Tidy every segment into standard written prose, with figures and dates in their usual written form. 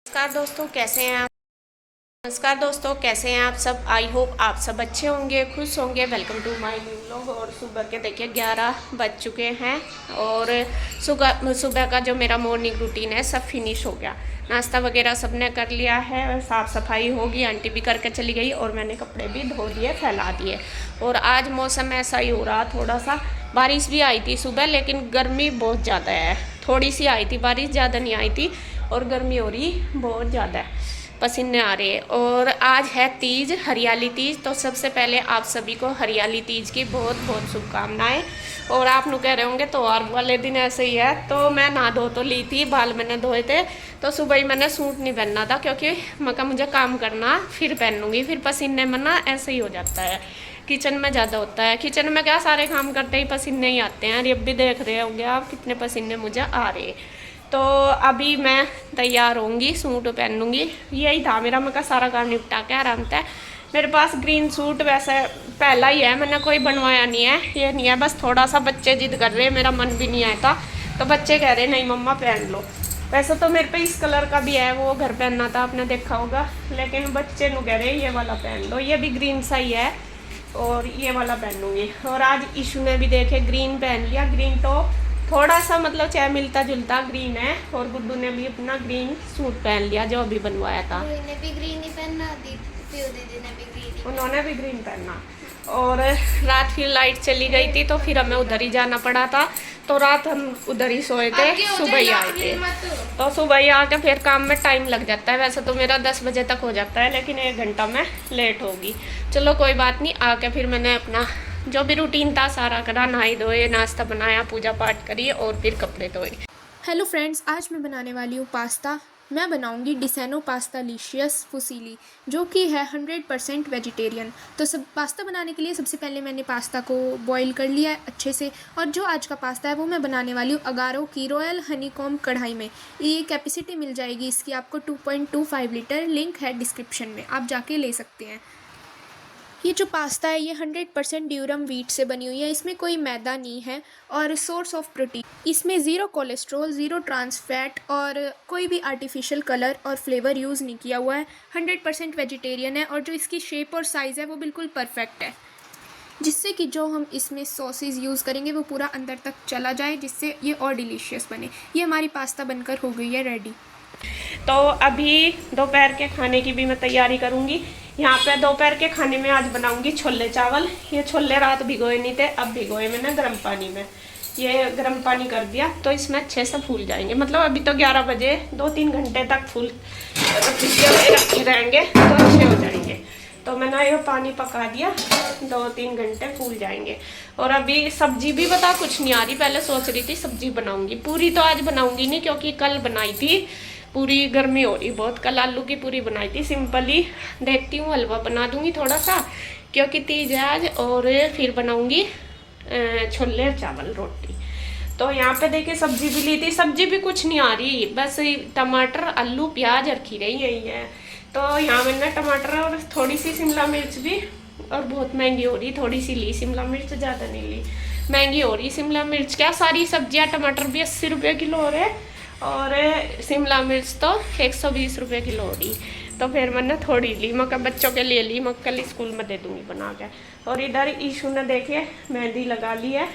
नमस्कार दोस्तों, कैसे हैं आप। नमस्कार दोस्तों, कैसे हैं आप सब। आई होप आप सब अच्छे होंगे, खुश होंगे। Welcome to my new vlog. और सुबह के देखिए 11 बज चुके हैं और सुबह का जो मेरा मॉर्निंग रूटीन है सब फिनिश हो गया। नाश्ता वगैरह सबने कर लिया है, साफ़ सफाई होगी, आंटी भी करके चली गई और मैंने कपड़े भी धो दिए, फैला दिए। और आज मौसम ऐसा ही हो रहा, थोड़ा सा बारिश भी आई थी सुबह, लेकिन गर्मी बहुत ज़्यादा है। थोड़ी सी आई थी बारिश, ज़्यादा नहीं आई थी और गर्मी हो रही बहुत ज़्यादा है, पसीने आ रहे हैं। और आज है तीज, हरियाली तीज। तो सबसे पहले आप सभी को हरियाली तीज की बहुत बहुत शुभकामनाएं। और आप लोग कह रहे होंगे तो और वाले दिन ऐसे ही है। तो मैं नहा धो तो ली थी, बाल मैंने धोए थे, तो सुबह ही मैंने सूट नहीं पहनना था क्योंकि मैं मुझे काम करना, फिर पहन लूँगी, फिर पसीने में ना ऐसे ही हो जाता है। किचन में ज़्यादा होता है, किचन में क्या सारे काम करते ही पसीने ही आते हैं। अब भी देख रहे होंगे आप कितने पसीने मुझे आ रहे। तो अभी मैं तैयार होंगी, सूट पहन लूँगी। यही था मेरा, मैं का सारा काम निपटा के आराम से। मेरे पास ग्रीन सूट वैसे पहला ही है, मैंने कोई बनवाया नहीं है। ये नहीं है, बस थोड़ा सा बच्चे जिद कर रहे हैं, मेरा मन भी नहीं आया था तो बच्चे कह रहे नहीं मम्मा पहन लो। वैसे तो मेरे पे इस कलर का भी है, वो घर पहनना था, आपने देखा होगा, लेकिन बच्चे नु कह रहे ये वाला पहन लो। ये भी ग्रीन सा ही है और ये वाला पहन लूँगी। और आज ईशू ने भी देखे ग्रीन पहन लिया। ग्रीन तो थोड़ा सा मतलब चाहे मिलता जुलता ग्रीन है। और गुड्डू ने भी अपना ग्रीन सूट पहन लिया जो अभी बनवाया था। ने भी ग्रीन ही पहना, दीदी ने भी ग्रीन, उन्होंने भी ग्रीन पहना। और रात फिर लाइट चली गई थी तो फिर हमें उधर ही जाना पड़ा था, तो रात हम उधर ही सोए थे, सुबह ही आए थे। तो सुबह ही आके फिर काम में टाइम लग जाता है। वैसे तो मेरा 10 बजे तक हो जाता है, लेकिन 1 घंटा में लेट होगी। चलो कोई बात नहीं। आके फिर मैंने अपना जो भी रूटीन था सारा करा, नहाई धोए, नाश्ता बनाया, पूजा पाठ करी और फिर कपड़े धोए। हेलो फ्रेंड्स, आज मैं बनाने वाली हूँ पास्ता। मैं बनाऊंगी डिसेनो पास्ता लिशियस फुसीली, जो कि है 100% वेजिटेरियन। तो सब पास्ता बनाने के लिए सबसे पहले मैंने पास्ता को बॉईल कर लिया है अच्छे से। और जो आज का पास्ता है वो मैं बनाने वाली हूँ अगारो की रॉयल हनीकॉम्ब कढ़ाई में। ये कैपेसिटी मिल जाएगी इसकी आपको 2.25 लीटर, लिंक है डिस्क्रिप्शन में, आप जाके ले सकते हैं। ये जो पास्ता है ये 100% ड्यूरम व्हीट से बनी हुई है, इसमें कोई मैदा नहीं है। और सोर्स ऑफ प्रोटीन, इसमें zero cholesterol, zero trans fat और कोई भी आर्टिफिशियल कलर और फ्लेवर यूज़ नहीं किया हुआ है। 100% वेजिटेरियन है और जो इसकी शेप और साइज़ है वो बिल्कुल परफेक्ट है, जिससे कि जो हम इसमें सॉसेज यूज़ करेंगे वो पूरा अंदर तक चला जाए, जिससे ये और डिलीशियस बने। ये हमारी पास्ता बनकर हो गई है रेडी। तो अभी दोपहर के खाने की भी मैं तैयारी करूँगी। यहाँ पे दोपहर के खाने में आज बनाऊँगी छोले चावल। ये छोले रात भिगोए नहीं थे, अब भिगोए मैंने गर्म पानी में। ये गर्म पानी कर दिया तो इसमें अच्छे से फूल जाएंगे। मतलब अभी तो 11 बजे, 2-3 घंटे तक फूल रखे रहेंगे तो अच्छे हो जाएंगे। तो मैंने ये पानी पका दिया, 2-3 घंटे फूल जाएंगे। और अभी सब्जी भी बता कुछ नहीं आ रही। पहले सोच रही थी सब्जी बनाऊँगी, पूरी तो आज बनाऊँगी नहीं क्योंकि कल बनाई थी पूरी, गर्मी हो रही बहुत। कल आलू की पूरी बनाई थी सिंपली। देखती हूँ हलवा बना दूंगी थोड़ा सा क्योंकि तीज है आज। और फिर बनाऊंगी छोले चावल रोटी। तो यहाँ पे देखिए सब्जी भी ली थी, सब्जी भी कुछ नहीं आ रही, बस टमाटर, आलू, प्याज और खीरे यही है। तो यहाँ मैंने टमाटर और थोड़ी सी शिमला मिर्च भी, और बहुत महंगी हो रही, थोड़ी सी ली शिमला मिर्च, ज़्यादा नहीं ली, महंगी हो रही शिमला मिर्च। क्या सारी सब्जियाँ, टमाटर भी 80 रुपये किलो हो रहे और शिमला मिर्च तो 120 रुपये किलो हो रही। तो फिर मैंने थोड़ी ली, मैं बच्चों के लिए ली, मैं कल स्कूल में दे दूँगी बना के। और इधर ईशू ने देखिए मेहंदी लगा ली है,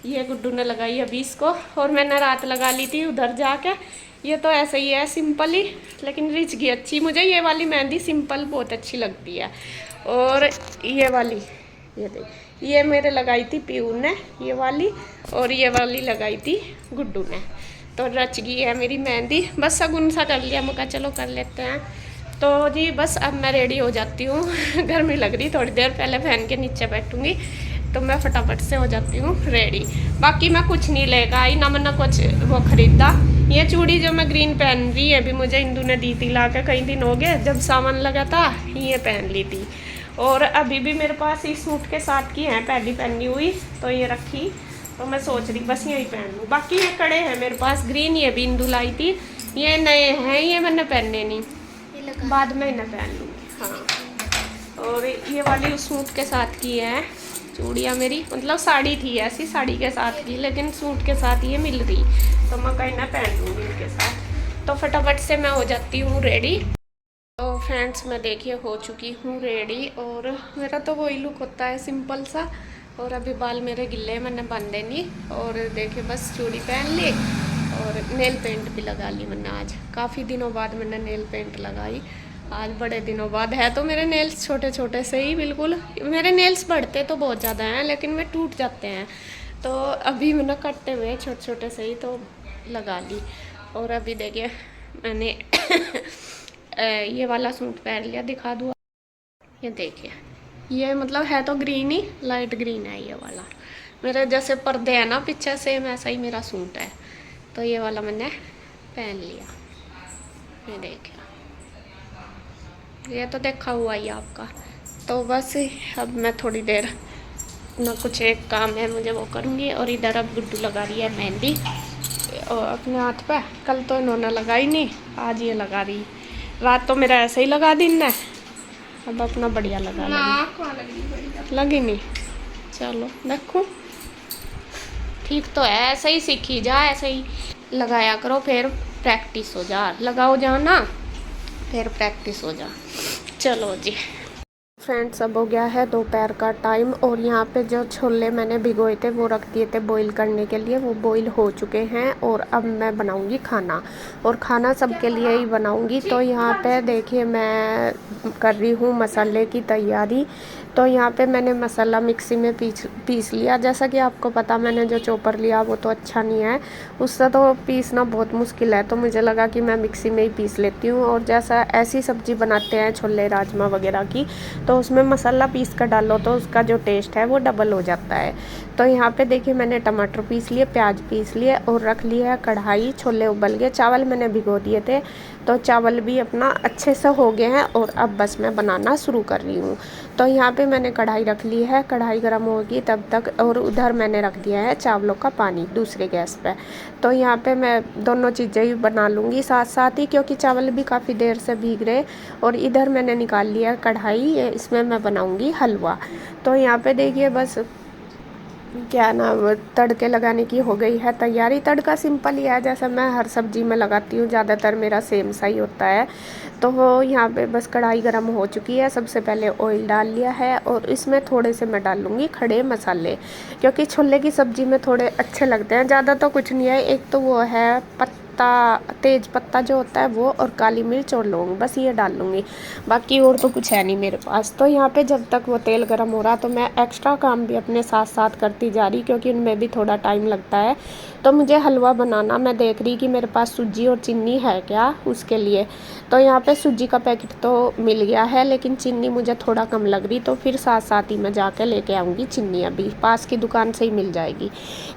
ये गुड्डू ने लगाई अभी इसको, और मैंने रात लगा ली थी उधर जाके। ये तो ऐसे ही है सिंपल ही, लेकिन रिच गई अच्छी। मुझे ये वाली मेहंदी सिंपल बहुत अच्छी लगती है। और ये वाली, ये देख, ये मेरे लगाई थी पीयू ने ये वाली, और ये वाली लगाई थी गुड्डू ने। तो रच गई है मेरी मेहंदी, बस सगुन सा कर लिया, मैं कहा चलो कर लेते हैं। तो जी बस अब मैं रेडी हो जाती हूँ। गर्मी लग रही, थोड़ी देर पहले फैन के नीचे बैठूँगी तो मैं फटाफट से हो जाती हूँ रेडी। बाकी मैं कुछ नहीं लेकर आई, ना मैंने कुछ वो ख़रीदा। ये चूड़ी जो मैं ग्रीन पहन रही है अभी, मुझे इंदू ने दी थी ला के, कई दिन हो गए जब सामान लगा था, ये पहन ली थी। और अभी भी मेरे पास इस सूट के साथ की है पहली पहनी हुई, तो ये रखी, तो मैं सोच रही बस यही पहन लूँ। बाकी ये कड़े हैं मेरे पास ग्रीन, ये भी इंदू लाई थी, ये नए हैं, ये मैंने पहनने नहीं, बाद में इन्हें पहन लूँगी। हाँ, और ये वाली उस सूट के साथ की है चूड़ियाँ मेरी, मतलब साड़ी थी ऐसी, साड़ी के साथ की, लेकिन सूट के साथ ये मिल रही, तो मैं कहीं ना पहन लूँगी इनके साथ। तो फटाफट से मैं हो जाती हूँ रेडी। तो फ्रेंड्स मैं देखिए हो चुकी हूँ रेडी, और मेरा तो वही लुक होता है सिंपल सा। और अभी बाल मेरे गिले मैंने बांधे नहीं, और देखिए बस चूड़ी पहन ली और नेल पेंट भी लगा ली मैंने। आज काफ़ी दिनों बाद मैंने नेल पेंट लगाई, आज बड़े दिनों बाद है। तो मेरे नेल्स छोटे छोटे से ही बिल्कुल, मेरे नेल्स बढ़ते तो बहुत ज़्यादा हैं लेकिन वे टूट जाते हैं, तो अभी मैंने कटते हुए छोटे छोटे से ही तो लगा ली। और अभी देखिए मैंने ये वाला सूट पहन लिया, दिखा दूँ। ये देखिए, ये मतलब है तो ग्रीन ही, लाइट ग्रीन है ये वाला। मेरे जैसे पर्दे हैं ना पीछे, सेम ऐसा ही मेरा सूट है। तो ये वाला मैंने पहन लिया, ये देखिए, ये तो देखा हुआ ही आपका। तो बस अब मैं थोड़ी देर ना कुछ एक काम है मुझे वो करूँगी। और इधर अब गुड्डू लगा रही है मेहंदी और अपने हाथ पे। कल तो इन्होंने लगाई नहीं, आज ये लगा रही। रात तो मेरा ऐसे ही लगा दी ना, अब अपना बढ़िया लगा लगी नहीं। चलो देखो, ठीक तो है, ऐसे ही सीखी जा, ऐसे ही लगाया करो, फिर प्रैक्टिस हो जा। लगाओ जा ना, फिर प्रैक्टिस हो जा। चलो जी फ्रेंड्स, अब हो गया है दोपहर का टाइम, और यहाँ पे जो छोले मैंने भिगोए थे वो रख दिए थे बॉईल करने के लिए। वो बॉईल हो चुके हैं और अब मैं बनाऊँगी खाना, और खाना सबके लिए ही बनाऊँगी। तो यहाँ पे देखिए मैं कर रही हूँ मसाले की तैयारी। तो यहाँ पे मैंने मसाला मिक्सी में पीस लिया। जैसा कि आपको पता, मैंने जो चॉपर लिया वो तो अच्छा नहीं है, उससे तो पीसना बहुत मुश्किल है। तो मुझे लगा कि मैं मिक्सी में ही पीस लेती हूँ। और जैसा ऐसी सब्ज़ी बनाते हैं छोले राजमा वगैरह की, तो उसमें मसाला पीस कर डालो तो उसका जो टेस्ट है वो डबल हो जाता है। तो यहाँ पे देखिए मैंने टमाटर पीस लिए, प्याज पीस लिए और रख लिया है कढ़ाई। छोले उबल गए, चावल मैंने भिगो दिए थे, तो चावल भी अपना अच्छे से हो गए हैं। और अब बस मैं बनाना शुरू कर रही हूँ। तो यहाँ पे मैंने कढ़ाई रख ली है, कढ़ाई गर्म होगी तब तक। और उधर मैंने रख दिया है चावलों का पानी दूसरे गैस पे। तो यहाँ पे मैं दोनों चीज़ें ही बना लूँगी साथ साथ ही, क्योंकि चावल भी काफ़ी देर से भीग रहे। और इधर मैंने निकाल लिया कढ़ाई, इसमें मैं बनाऊँगी हलवा। तो यहाँ पे देखिए बस क्या नाम, तड़के लगाने की हो गई है तैयारी। तड़का सिंपल ही है, जैसा मैं हर सब्ज़ी में लगाती हूँ, ज़्यादातर मेरा सेम सा ही होता है। तो वो यहाँ पे बस कढ़ाई गर्म हो चुकी है। सबसे पहले ऑयल डाल लिया है, और इसमें थोड़े से मैं डाल लूँगी खड़े मसाले, क्योंकि छोले की सब्ज़ी में थोड़े अच्छे लगते हैं। ज़्यादा तो कुछ नहीं है, एक तो वो है तेज पत्ता जो होता है वो, और काली मिर्च और लौंग, बस ये डाल लूँगी। बाकी और तो कुछ है नहीं मेरे पास। तो यहाँ पे जब तक वो तेल गर्म हो रहा, तो मैं एक्स्ट्रा काम भी अपने साथ साथ करती जा रही, क्योंकि उनमें भी थोड़ा टाइम लगता है। तो मुझे हलवा बनाना, मैं देख रही कि मेरे पास सूजी और चीनी है क्या उसके लिए। तो यहाँ पे सूजी का पैकेट तो मिल गया है, लेकिन चीनी मुझे थोड़ा कम लग रही, तो फिर साथ साथ ही मैं जाके लेके आऊँगी चीनी, अभी पास की दुकान से ही मिल जाएगी।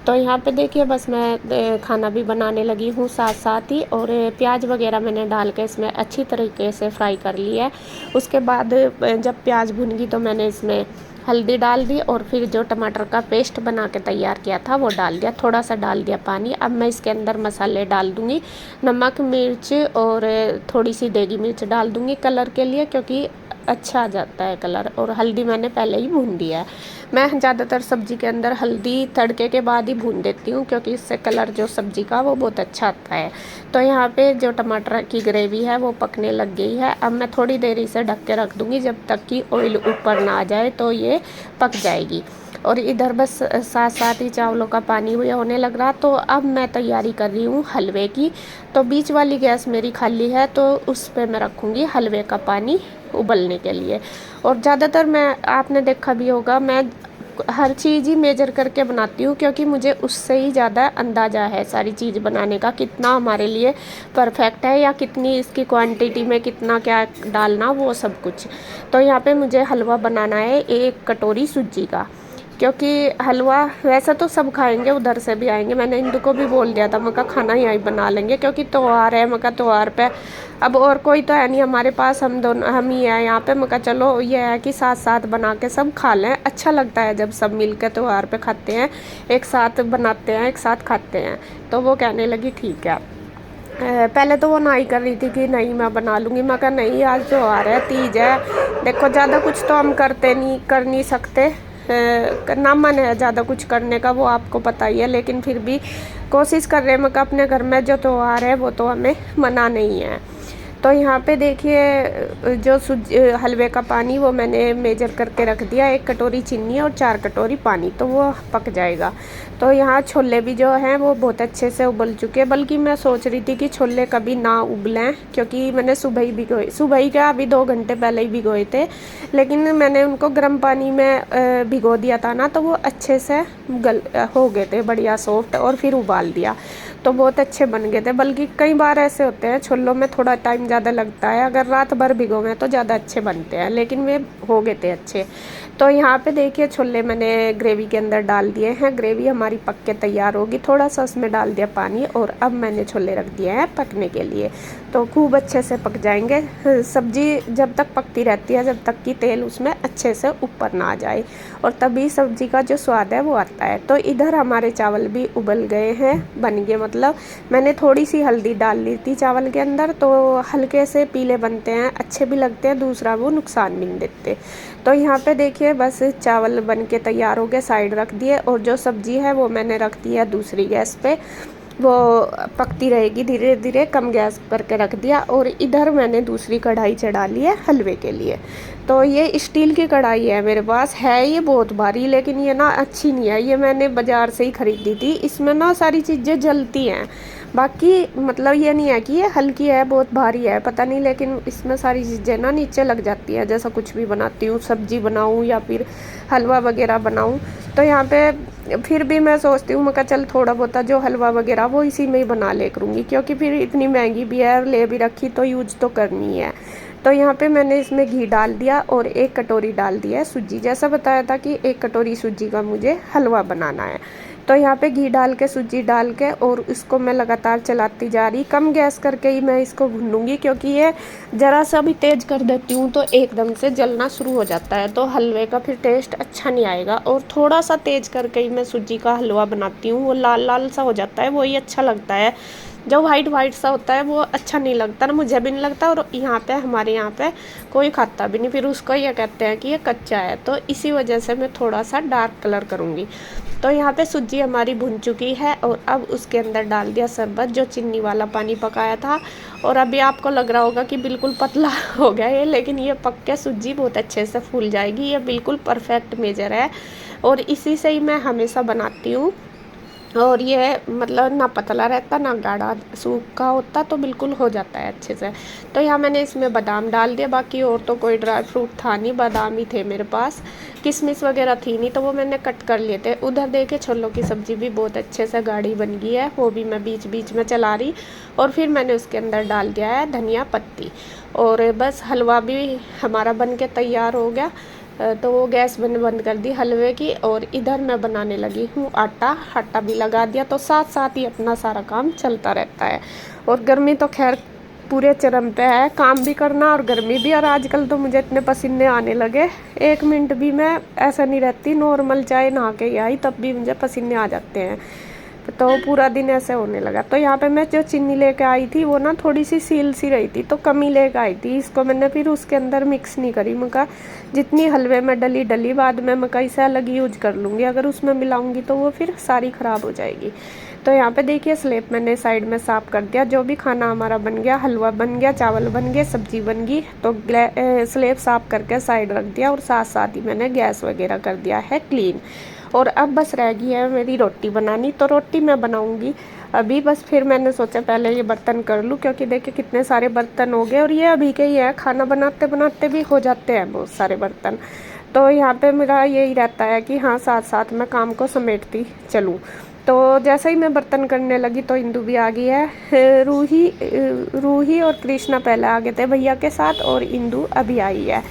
तो यहाँ पे देखिए बस मैं खाना भी बनाने लगी हूँ साथ साथ ही। और प्याज वगैरह मैंने डाल के इसमें अच्छी तरीके से फ्राई कर लिया है। उसके बाद जब प्याज भुन गई तो मैंने इसमें हल्दी डाल दी, और फिर जो टमाटर का पेस्ट बना के तैयार किया था वो डाल दिया, थोड़ा सा डाल दिया पानी। अब मैं इसके अंदर मसाले डाल दूँगी, नमक मिर्च और थोड़ी सी देगी मिर्च डाल दूँगी कलर के लिए, क्योंकि अच्छा आ जाता है कलर। और हल्दी मैंने पहले ही भून दिया है। मैं ज़्यादातर सब्ज़ी के अंदर हल्दी तड़के के बाद ही भून देती हूँ, क्योंकि इससे कलर जो सब्ज़ी का वो बहुत अच्छा आता है। तो यहाँ पे जो टमाटर की ग्रेवी है वो पकने लग गई है। अब मैं थोड़ी देर इसे ढक के रख दूँगी, जब तक कि ऑयल ऊपर ना आ जाए, तो ये पक जाएगी। और इधर बस साथ साथ ही चावलों का पानी हुआ होने लग रहा। तो अब मैं तैयारी कर रही हूँ हलवे की। तो बीच वाली गैस मेरी खाली है, तो उस पर मैं रखूँगी हलवे का पानी उबलने के लिए। और ज़्यादातर आपने देखा भी होगा, मैं हर चीज़ ही मेजर करके बनाती हूँ, क्योंकि मुझे उससे ही ज़्यादा अंदाज़ा है सारी चीज़ बनाने का, कितना हमारे लिए परफेक्ट है, या कितनी इसकी क्वांटिटी में कितना क्या डालना, वो सब कुछ। तो यहाँ पे मुझे हलवा बनाना है 1 कटोरी सूजी का, क्योंकि हलवा वैसा तो सब खाएंगे, उधर से भी आएंगे। मैंने इंदु को भी बोल दिया था, मैं कहा खाना यहीं बना लेंगे, क्योंकि त्योहार है। मैं कहा त्योहार पे अब और कोई तो है नहीं हमारे पास, हम ही हैं यहाँ पे। मैं कहा चलो ये है कि साथ साथ बना के सब खा लें, अच्छा लगता है जब सब मिल के त्योहार पे खाते हैं, एक साथ बनाते हैं, एक साथ खाते हैं। तो वो कहने लगी ठीक है। पहले तो वो ना ही कर रही थी कि नहीं मैं बना लूँगी। मैं कहा नहीं, आज त्योहार है, तीज है, देखो ज़्यादा कुछ तो हम कर नहीं सकते, ना मन है ज़्यादा कुछ करने का, वो आपको पता ही है, लेकिन फिर भी कोशिश कर रहे हैं मैं अपने घर में जो त्योहार है वो तो हमें मना नहीं है। तो यहाँ पे देखिए जो हलवे का पानी वो मैंने मेजर करके रख दिया, 1 कटोरी चीनी और 4 कटोरी पानी, तो वो पक जाएगा। तो यहाँ छोले भी जो हैं वो बहुत अच्छे से उबल चुके हैं, बल्कि मैं सोच रही थी कि छोले कभी ना उबलें, क्योंकि मैंने सुबह ही भिगोए, सुबह ही क्या अभी 2 घंटे पहले ही भिगोए थे, लेकिन मैंने उनको गर्म पानी में भिगो दिया था ना, तो वो अच्छे से हो गए थे बढ़िया सॉफ्ट, और फिर उबाल दिया तो बहुत अच्छे बन गए थे। बल्कि कई बार ऐसे होते हैं छोलों में थोड़ा टाइम ज़्यादा लगता है, अगर रात भर भिगोए तो ज़्यादा अच्छे बनते हैं, लेकिन वे हो गए थे अच्छे। तो यहाँ पे देखिए छोले मैंने ग्रेवी के अंदर डाल दिए हैं, ग्रेवी हमारी पक के तैयार होगी, थोड़ा सा उसमें डाल दिया पानी, और अब मैंने छोले रख दिए हैं पकने के लिए, तो खूब अच्छे से पक जाएंगे। सब्जी जब तक पकती रहती है जब तक कि तेल उसमें अच्छे से ऊपर ना आ जाए, और तभी सब्जी का जो स्वाद है वो आता है। तो इधर हमारे चावल भी उबल गए हैं, बन गए, मतलब मैंने थोड़ी सी हल्दी डाल ली थी चावल के अंदर, तो हल्के से पीले बनते हैं, अच्छे भी लगते हैं, दूसरा वो नुकसान भी नहीं देते। तो यहाँ पे देखिए बस चावल बन के तैयार हो गए, साइड रख दिए, और जो सब्जी है वो मैंने रख दी है दूसरी गैस पे, वो पकती रहेगी धीरे धीरे, कम गैस करके रख दिया। और इधर मैंने दूसरी कढ़ाई चढ़ा ली है हलवे के लिए। तो ये स्टील की कढ़ाई है मेरे पास, है ये बहुत भारी, लेकिन ये ना अच्छी नहीं है, ये मैंने बाज़ार से ही ख़रीदी थी, इसमें ना सारी चीज़ें जलती हैं, बाकी मतलब ये नहीं है कि ये हल्की है बहुत भारी है, पता नहीं, लेकिन इसमें सारी चीज़ें ना नीचे लग जाती है, जैसा कुछ भी बनाती हूँ, सब्जी बनाऊँ या फिर हलवा वगैरह बनाऊँ। तो यहाँ पे फिर भी मैं सोचती हूँ, मैं कहा चल थोड़ा बहुत जो हलवा वगैरह वो इसी में ही बना ले करूँगी, क्योंकि फिर इतनी महंगी भी है, ले भी रखी तो यूज तो करनी है। तो यहाँ पे मैंने इसमें घी डाल दिया और 1 कटोरी डाल दिया है सूजी, जैसा बताया था कि 1 कटोरी सूजी का मुझे हलवा बनाना है। तो यहाँ पे घी डाल के सूजी डाल के और इसको मैं लगातार चलाती जा रही, कम गैस करके ही मैं इसको भूनूंगी, क्योंकि ये ज़रा सा भी तेज़ कर देती हूँ तो एकदम से जलना शुरू हो जाता है, तो हलवे का फिर टेस्ट अच्छा नहीं आएगा। और थोड़ा सा तेज़ करके ही मैं सूजी का हलवा बनाती हूँ, वो लाल लाल सा हो जाता है, वही अच्छा लगता है, जो वाइट वाइट सा होता है वो अच्छा नहीं लगता ना, मुझे भी नहीं लगता, और यहाँ पे हमारे यहाँ पे कोई खाता भी नहीं, फिर उसको ये कहते हैं कि ये कच्चा है, तो इसी वजह से मैं थोड़ा सा डार्क कलर करूँगी। तो यहाँ पे सूजी हमारी भुन चुकी है, और अब उसके अंदर डाल दिया शरबत, जो चीनी वाला पानी पकाया था। और अभी आपको लग रहा होगा कि बिल्कुल पतला हो गया है, लेकिन ये पक के सूजी बहुत अच्छे से फूल जाएगी, ये बिल्कुल परफेक्ट मेजर है, और इसी से ही मैं हमेशा बनाती हूँ। और ये मतलब ना पतला रहता ना गाढ़ा सूखा होता, तो बिल्कुल हो जाता है अच्छे से। तो यहाँ मैंने इसमें बादाम डाल दिया, बाकी और तो कोई ड्राई फ्रूट था नहीं, बादाम ही थे मेरे पास, किशमिश वगैरह थी नहीं, तो वो मैंने कट कर लिए थे। उधर देखे छोलों की सब्ज़ी भी बहुत अच्छे से गाढ़ी बन गई है, वो भी मैं बीच बीच में चला रही, और फिर मैंने उसके अंदर डाल दिया है धनिया पत्ती, और बस हलवा भी हमारा बन के तैयार हो गया। तो वो गैस मैंने बंद कर दी हलवे की, और इधर मैं बनाने लगी हूँ आटा भी लगा दिया, तो साथ साथ ही अपना सारा काम चलता रहता है। और गर्मी तो खैर पूरे चरम पे है, काम भी करना और गर्मी भी, और आजकल तो मुझे इतने पसीने आने लगे, 1 मिनट भी मैं ऐसा नहीं रहती, नॉर्मल चाय नहा के ही आई तब भी मुझे पसीने आ जाते हैं, तो पूरा दिन ऐसे होने लगा। तो यहाँ पे मैं जो चीनी लेके आई थी वो ना थोड़ी सी सील सी रही थी, तो कमी लेके आई थी, इसको मैंने फिर उसके अंदर मिक्स नहीं करी, मैं जितनी हलवे में डली बाद में मैं इसे अलग यूज कर लूँगी, अगर उसमें मिलाऊंगी तो वो फिर सारी ख़राब हो जाएगी। तो यहाँ पे देखिए स्लेब मैंने साइड में साफ़ कर दिया, जो भी खाना हमारा बन गया, हलवा बन गया, चावल बन गए, सब्जी बन गई, तो स्लेब साफ़ करके साइड रख दिया, और साथ साथ ही मैंने गैस वगैरह कर दिया है क्लीन। और अब बस रह गई है मेरी रोटी बनानी, तो रोटी मैं बनाऊंगी अभी बस। फिर मैंने सोचा पहले ये बर्तन कर लूँ, क्योंकि देखिए कितने सारे बर्तन हो गए, और ये अभी के ही है, खाना बनाते बनाते भी हो जाते हैं बहुत सारे बर्तन। तो यहाँ पे मेरा यही रहता है कि हाँ साथ साथ मैं काम को समेटती चलूँ। तो जैसे ही मैं बर्तन करने लगी तो इंदु भी आ गई है, रूही और कृष्णा पहले आ गए थे भैया के साथ, और इंदु अभी आई है,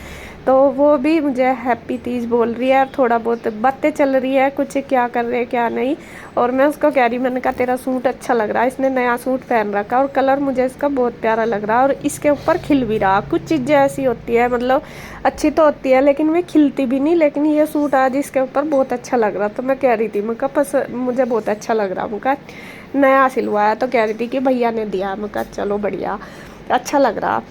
तो वो भी मुझे हैप्पी तीज बोल रही है, थोड़ा बहुत बातें चल रही है, कुछ क्या कर रहे हैं क्या नहीं। और मैं उसको कह रही, मैंने कहा तेरा सूट अच्छा लग रहा है, इसने नया सूट पहन रखा और कलर मुझे इसका बहुत प्यारा लग रहा है, और इसके ऊपर खिल भी रहा। कुछ चीज़ें ऐसी होती है मतलब अच्छी तो होती है लेकिन वे खिलती भी नहीं, लेकिन ये सूट आज इसके ऊपर बहुत अच्छा लग रहा, तो मैं कह रही थी, मैं कहा मुझे बहुत अच्छा लग रहा, मैं कहा नया सिलवाया, तो कह रही थी कि भैया ने दिया, मैं कहा चलो बढ़िया अच्छा लग रहा।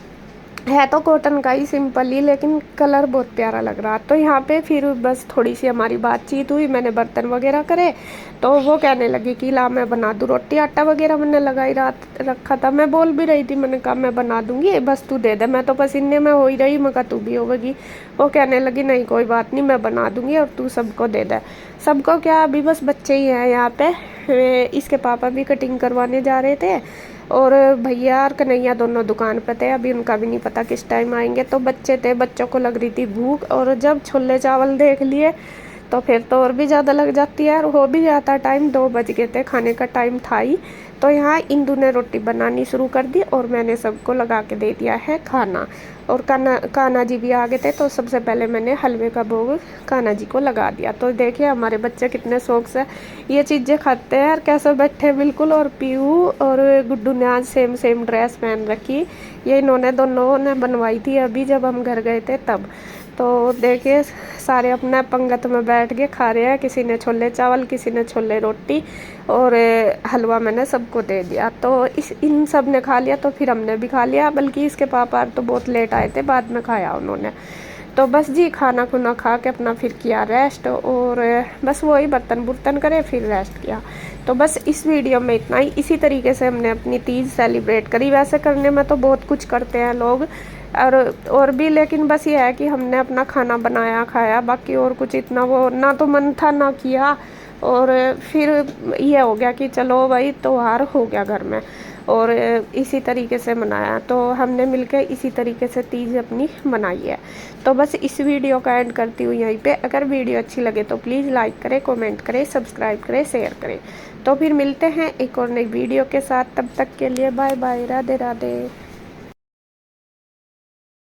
है तो कॉटन का ही सिंपल ही, लेकिन कलर बहुत प्यारा लग रहा। तो यहाँ पे फिर बस थोड़ी सी हमारी बातचीत हुई, मैंने बर्तन वगैरह करे तो वो कहने लगी कि ला मैं बना दूँ रोटी, आटा वगैरह मैंने लगाई रात रखा था। मैं बोल भी रही थी, मैंने कहा मैं बना दूँगी, बस तू दे दे, मैं तो पसीने में हो ही रही, मैं कहा तू भी होगी। वो कहने लगी नहीं कोई बात नहीं, मैं बना दूँगी और तू सबको दे दे। सबको क्या, अभी बस बच्चे ही हैं यहाँ पे। इसके पापा भी कटिंग करवाने जा रहे थे और भैया और कन्हैया दोनों दुकान पे थे, अभी उनका भी नहीं पता किस टाइम आएंगे। तो बच्चे थे, बच्चों को लग रही थी भूख, और जब छोले चावल देख लिए तो फिर तो और भी ज़्यादा लग जाती है। और हो भी जाता टाइम, 2 बज गए थे, खाने का टाइम था ही। तो यहाँ इंदू ने रोटी बनानी शुरू कर दी और मैंने सबको लगा के दे दिया है खाना। और कान्हा जी भी आ गए थे, तो सबसे पहले मैंने हलवे का भोग कान्हा जी को लगा दिया। तो देखिए हमारे बच्चे कितने शौक से ये चीज़ें खाते हैं और कैसे बैठे बिल्कुल। और पीहू और गुड्डू ने आज सेम ड्रेस पहन रखी, ये इन्होंने दोनों ने बनवाई थी अभी जब हम घर गए थे तब। तो देखिए सारे अपने पंगत में बैठ के खा रहे हैं, किसी ने छोले चावल, किसी ने छोले रोटी और हलवा मैंने सबको दे दिया। तो इन सब ने खा लिया तो फिर हमने भी खा लिया, बल्कि इसके पापा तो बहुत लेट आए थे, बाद में खाया उन्होंने। तो बस जी खाना खुना खा के अपना फिर किया रेस्ट, और बस वही बर्तन बुर्तन करे फिर रेस्ट किया। तो बस इस वीडियो में इतना ही। इसी तरीके से हमने अपनी तीज सेलिब्रेट करी। वैसे करने में तो बहुत कुछ करते हैं लोग और भी, लेकिन बस ये है कि हमने अपना खाना बनाया खाया, बाकी और कुछ इतना वो ना तो मन था ना किया। और फिर ये हो गया कि चलो भाई त्योहार हो गया घर में, और इसी तरीके से मनाया। तो हमने मिलकर इसी तरीके से तीज अपनी मनाई है। तो बस इस वीडियो का एंड करती हूँ यहीं पे। अगर वीडियो अच्छी लगे तो प्लीज़ लाइक करें, कमेंट करें, सब्सक्राइब करें, शेयर करें। तो फिर मिलते हैं एक और नई वीडियो के साथ, तब तक के लिए बाय बाय, राधे राधे।